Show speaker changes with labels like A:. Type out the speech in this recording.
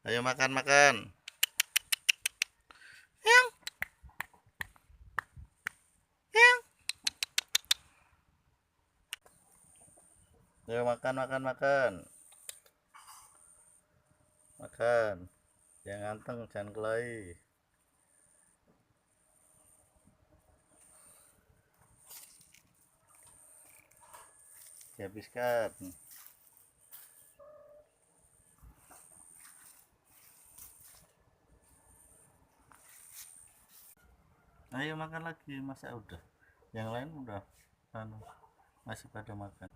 A: Ayo makan makan. Yang, yang. Ayo makan makan makan. Makan. Yang ganteng jangan kelahi. Dihabiskan. Ayo makan lagi, masa udah. Yang lain udah masih pada makan.